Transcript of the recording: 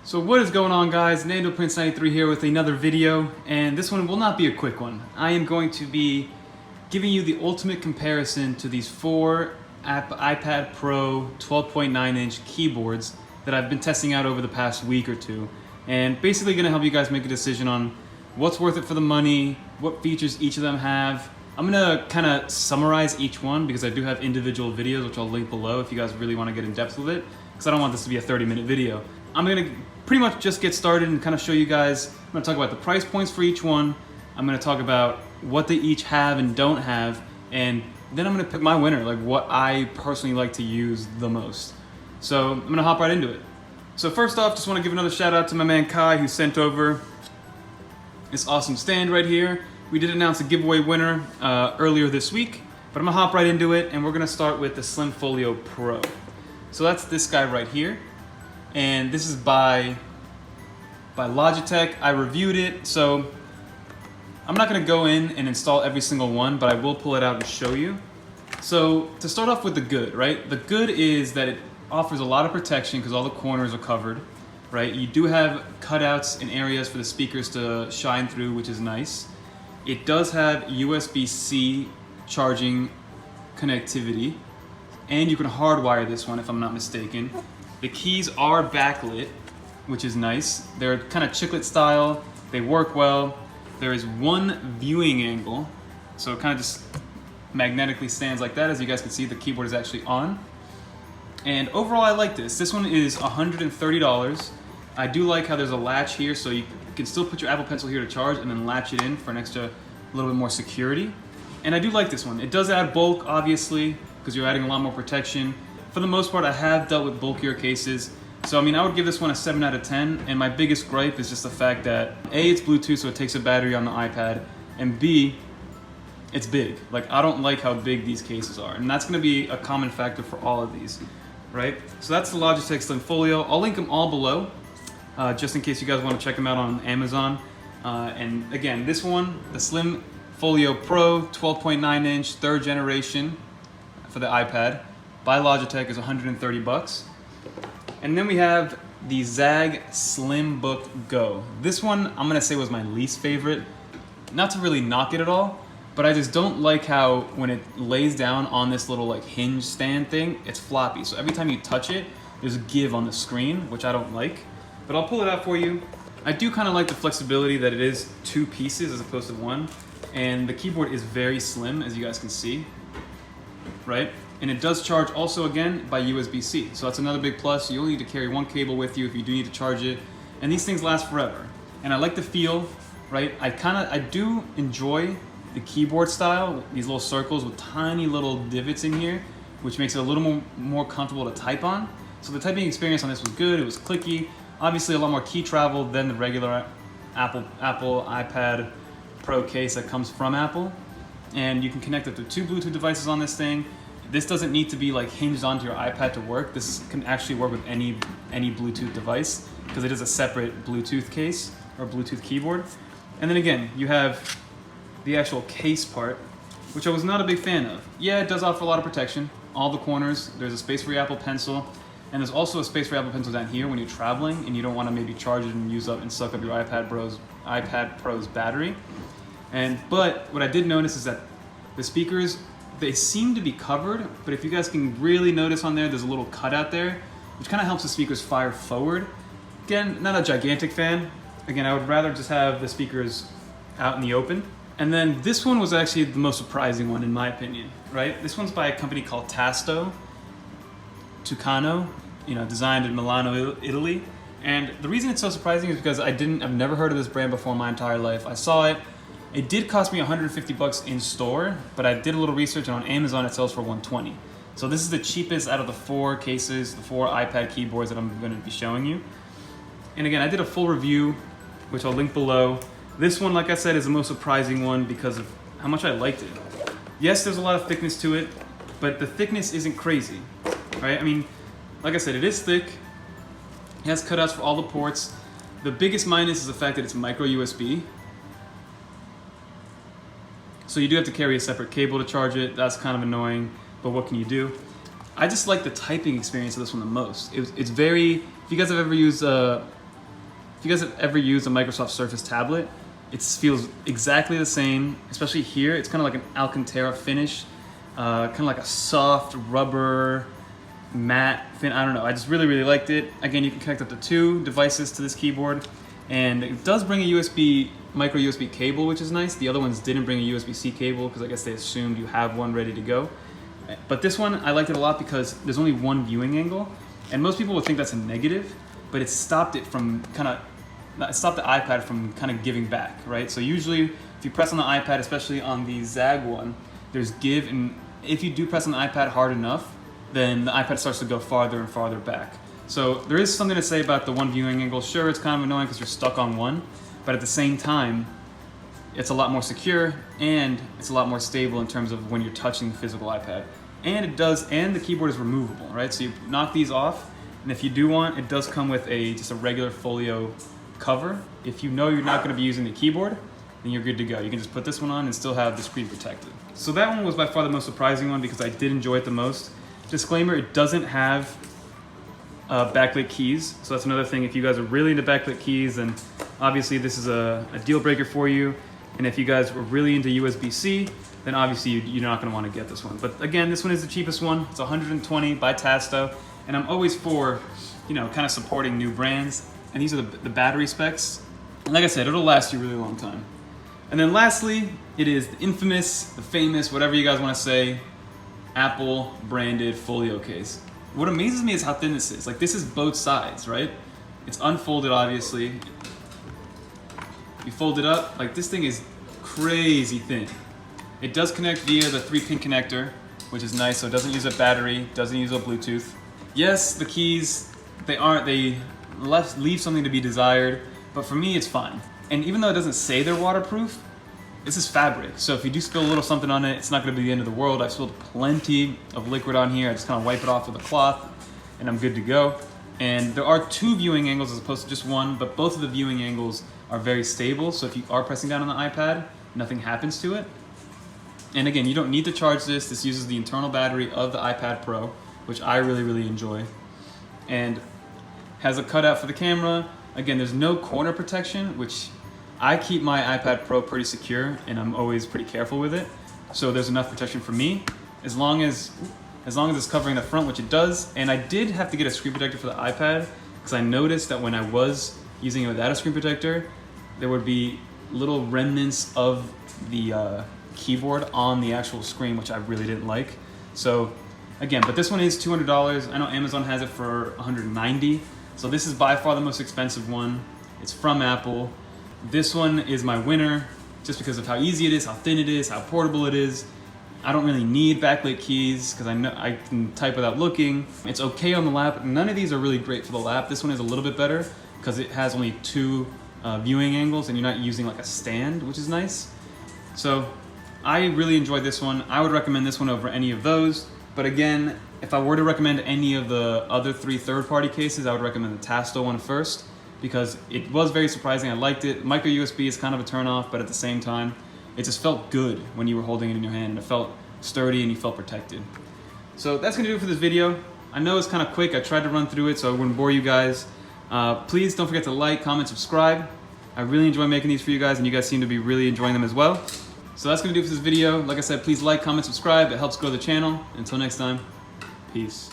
So what is going on, guys? Nando Prince 93 here with another video, and this one will not be a quick one. I am going to be giving you the ultimate comparison to these four iPad Pro 12.9-inch keyboards that I've been testing out over the past week or two, and basically going to help you guys make a decision on what's worth it for the money, what features each of them have. I'm going to kind of summarize each one because I do have individual videos which I'll link below if you guys really want to get in depth with it, because I don't want this to be a 30-minute video. I'm going to pretty much just get started and kind of show you guys. I'm going to talk about the price points for each one. I'm going to talk about what they each have and don't have, and then I'm going to pick my winner, like what I personally like to use the most. So I'm going to hop right into it. So first off, just want to give another shout out to my man Kai, who sent over this awesome stand right here. We did announce a giveaway winner earlier this week, but I'm going to hop right into it, and we're going to start with the Slim Folio Pro. So that's this guy right here. And this is by Logitech. I reviewed it, so I'm not going to go in and install every single one, but I will pull it out and show you. So to start off with the good, right? The good is that it offers a lot of protection because all the corners are covered, right? You do have cutouts in areas for the speakers to shine through, which is nice. It does have USB-C charging connectivity, and you can hardwire this one if I'm not mistaken. The keys are backlit, which is nice. They're kind of chiclet style. They work well. There is one viewing angle, so it kind of just magnetically stands like that. As you guys can see, the keyboard is actually on. And overall, I like this. This one is $130. I do like how there's a latch here, so you can still put your Apple Pencil here to charge and then latch it in for an extra little bit more security. And I do like this one. It does add bulk, obviously, because you're adding a lot more protection. For the most part, I have dealt with bulkier cases. So, I mean, I would give this one a 7 out of 10. And my biggest gripe is just the fact that A, it's Bluetooth, so it takes a battery on the iPad. And B, it's big. Like, I don't like how big these cases are. And that's gonna be a common factor for all of these, right? So that's the Logitech Slim Folio. I'll link them all below, just in case you guys wanna check them out on Amazon. And again, this one, the Slim Folio Pro 12.9-inch, third generation for the iPad, by Logitech is 130 bucks. And then we have the Zag Slimbook Go. This one I'm gonna say was my least favorite. Not to really knock it at all, but I just don't like how when it lays down on this little like hinge stand thing, it's floppy. So every time you touch it, there's a give on the screen, which I don't like. But I'll pull it out for you. I do kind of like the flexibility that it is two pieces as opposed to one. And the keyboard is very slim, as you guys can see, right? And it does charge also, again, by USB-C. So that's another big plus. You only need to carry one cable with you if you do need to charge it. And these things last forever. And I like the feel, right? I do enjoy the keyboard style, these little circles with tiny little divots in here, which makes it a little more comfortable to type on. So the typing experience on this was good. It was clicky. Obviously a lot more key travel than the regular Apple iPad Pro case that comes from Apple. And you can connect up to 2 Bluetooth devices on this thing. This doesn't need to be like hinged onto your iPad to work. This can actually work with any Bluetooth device because it is a separate Bluetooth case or Bluetooth keyboard. And then again, you have the actual case part, which I was not a big fan of. Yeah, it does offer a lot of protection. All the corners, there's a space for your Apple Pencil, and there's also a space for your Apple Pencil down here when you're traveling and you don't want to maybe charge it and use up and suck up your iPad Pro's battery. But what I did notice is that the speakers, they seem to be covered, but if you guys can really notice on there, there's a little cutout there, which kind of helps the speakers fire forward. Again, not a gigantic fan. Again, I would rather just have the speakers out in the open. And then this one was actually the most surprising one in my opinion, right? This one's by a company called Cano, designed in Milano, Italy. And the reason it's so surprising is because I've never heard of this brand before in my entire life. I saw it. It did cost me 150 bucks in store, but I did a little research and on Amazon it sells for 120. So this is the cheapest out of the 4 cases, the 4 iPad keyboards that I'm going to be showing you. And again, I did a full review, which I'll link below. This one, like I said, is the most surprising one because of how much I liked it. Yes, there's a lot of thickness to it, but the thickness isn't crazy, right? I mean, like I said, it is thick. It has cutouts for all the ports. The biggest minus is the fact that it's micro USB. So you do have to carry a separate cable to charge it. That's kind of annoying, but what can you do? I just like the typing experience of this one the most. It's very, if you guys have ever used if you guys have ever used a Microsoft Surface tablet, it feels exactly the same, especially here. It's kind of like an Alcantara finish, kind of like a soft rubber matte fin. I don't know, I just really, really liked it. Again, you can connect up to 2 devices to this keyboard, and it does bring a micro USB cable, which is nice. The other ones didn't bring a USB-C cable because I guess they assumed you have one ready to go. But this one, I liked it a lot because there's only one viewing angle, and most people would think that's a negative, but it stopped it from it stopped the iPad from kind of giving back, right? So usually if you press on the iPad, especially on the Zag one, there's give, and if you do press on the iPad hard enough, then the iPad starts to go farther and farther back. So there is something to say about the one viewing angle. Sure, it's kind of annoying because you're stuck on one, but at the same time, it's a lot more secure and it's a lot more stable in terms of when you're touching the physical iPad. And the keyboard is removable, right? So you knock these off, and if you do want, it does come with just a regular Folio cover. If you know you're not going to be using the keyboard, then you're good to go. You can just put this one on and still have the screen protected. So that one was by far the most surprising one because I did enjoy it the most. Disclaimer, it doesn't have backlit keys. So that's another thing. If you guys are really into backlit keys, then obviously this is a deal breaker for you. And if you guys were really into USB-C, then obviously you're not going to want to get this one. But again, this one is the cheapest one. It's $120 by Tasto. And I'm always for, kind of supporting new brands. And these are the battery specs. And like I said, it'll last you a really long time. And then lastly, it is the infamous, the famous, whatever you guys want to say, Apple branded Folio Case. What amazes me is how thin this is. Like, this is both sides, right? It's unfolded, obviously. You fold it up, like this thing is crazy thin. It does connect via the 3-pin connector, which is nice, so it doesn't use a battery, doesn't use a Bluetooth. Yes, the keys, they leave something to be desired, but for me it's fine. And even though it doesn't say they're waterproof, this is fabric, so if you do spill a little something on it, it's not going to be the end of the world. I've spilled plenty of liquid on here. I just kind of wipe it off with a cloth, and I'm good to go. And there are 2 viewing angles as opposed to just one, but both of the viewing angles are very stable, so if you are pressing down on the iPad, nothing happens to it. And again, you don't need to charge this. This uses the internal battery of the iPad Pro, which I really, really enjoy. And has a cutout for the camera. Again, there's no corner protection, which I keep my iPad Pro pretty secure, and I'm always pretty careful with it. So there's enough protection for me, as long as it's covering the front, which it does. And I did have to get a screen protector for the iPad, because I noticed that when I was using it without a screen protector, there would be little remnants of the keyboard on the actual screen, which I really didn't like. So again, but this one is $200. I know Amazon has it for $190. So this is by far the most expensive one. It's from Apple. This one is my winner just because of how easy it is, how thin it is, how portable it is. I don't really need backlit keys because I know I can type without looking. It's okay on the lap. None of these are really great for the lap. This one is a little bit better because it has only 2 viewing angles and you're not using like a stand, which is nice. So I really enjoyed this one. I would recommend this one over any of those. But again, if I were to recommend any of the other 3 third-party cases, I would recommend the Tasto one first because it was very surprising. I liked it. Micro USB is kind of a turn-off, but at the same time, it just felt good when you were holding it in your hand, and it felt sturdy and you felt protected. So that's gonna do it for this video. I know it's kind of quick. I tried to run through it so I wouldn't bore you guys. Please don't forget to like, comment, subscribe. I really enjoy making these for you guys, and you guys seem to be really enjoying them as well. So that's gonna do it for this video. Like I said, please like, comment, subscribe. It helps grow the channel. Until next time, peace.